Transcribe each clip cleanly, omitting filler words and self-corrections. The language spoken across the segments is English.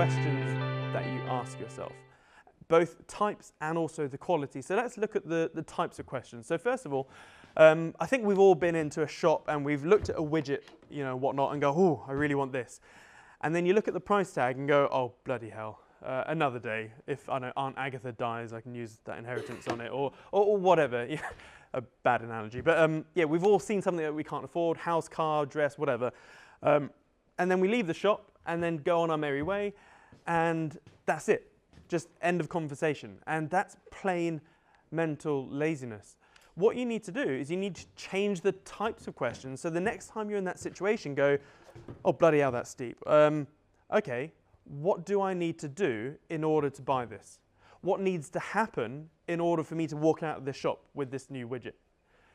questions that you ask yourself, both types and also the quality. So let's look at the types of questions. So first of all, I think we've all been into a shop and we've looked at a widget, you know, whatnot, and go, oh, I really want this. And then you look at the price tag and go, oh, bloody hell, another day. If I know Aunt Agatha dies, I can use that inheritance on it, or whatever. A bad analogy, but yeah, we've all seen something that we can't afford: house, car, dress, whatever. And then we leave the shop and then go on our merry way, and that's it. Just end of conversation. And that's plain mental laziness. What you need to do is you need to change the types of questions. So the next time you're in that situation, go, oh, bloody hell, that's steep. Okay, what do I need to do in order to buy this? What needs to happen in order for me to walk out of this shop with this new widget?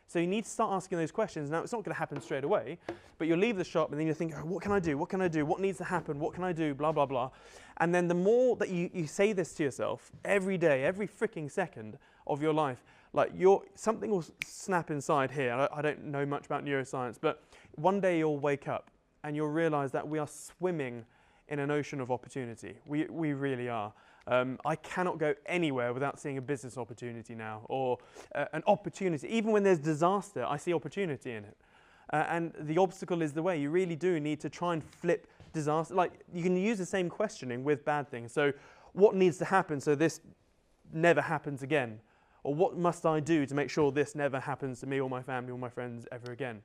So you need to start asking those questions. Now, it's not going to happen straight away, but you'll leave the shop and then you think, oh, what can I do? What can I do? What needs to happen? What can I do? Blah, blah, blah. And then the more that you say this to yourself every day, every freaking second of your life, like something will snap inside here. I don't know much about neuroscience, but one day you'll wake up and you'll realize that we are swimming in an ocean of opportunity. We really are. I cannot go anywhere without seeing a business opportunity now, or an opportunity. Even when there's disaster, I see opportunity in it. And the obstacle is the way. You really do need to try and flip disaster. Like, you can use the same questioning with bad things. So what needs to happen so this never happens again? Or what must I do to make sure this never happens to me or my family or my friends ever again?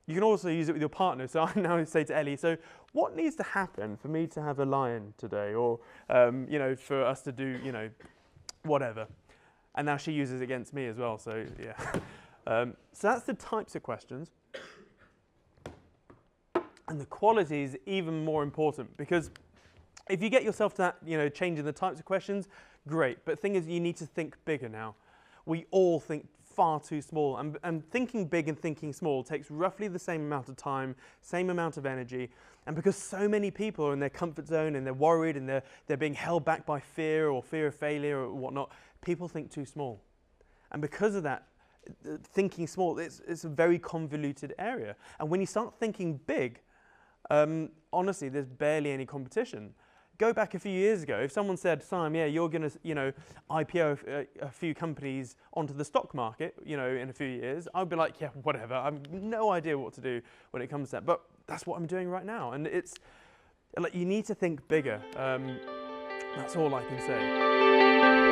You can also use it with your partner. So I now say to Ellie, so what needs to happen for me to have a lion today? Or, you know, for us to do, you know, whatever. And now she uses it against me as well, so yeah. So that's the types of questions. And the quality is even more important, because if you get yourself to that, you know, changing the types of questions, great. But the thing is, you need to think bigger now. We all think far too small, and thinking big and thinking small takes roughly the same amount of time, same amount of energy. And because so many people are in their comfort zone and they're worried and they're being held back by fear or fear of failure or whatnot, people think too small. And because of that, thinking small, it's a very convoluted area. And when you start thinking big, honestly, there's barely any competition. Go back a few years ago, if someone said, Siam, yeah, you're going to, you know, IPO a few companies onto the stock market, you know, in a few years, I'd be like, yeah, whatever. I have no idea what to do when it comes to that. But that's what I'm doing right now. And it's like, you need to think bigger. That's all I can say.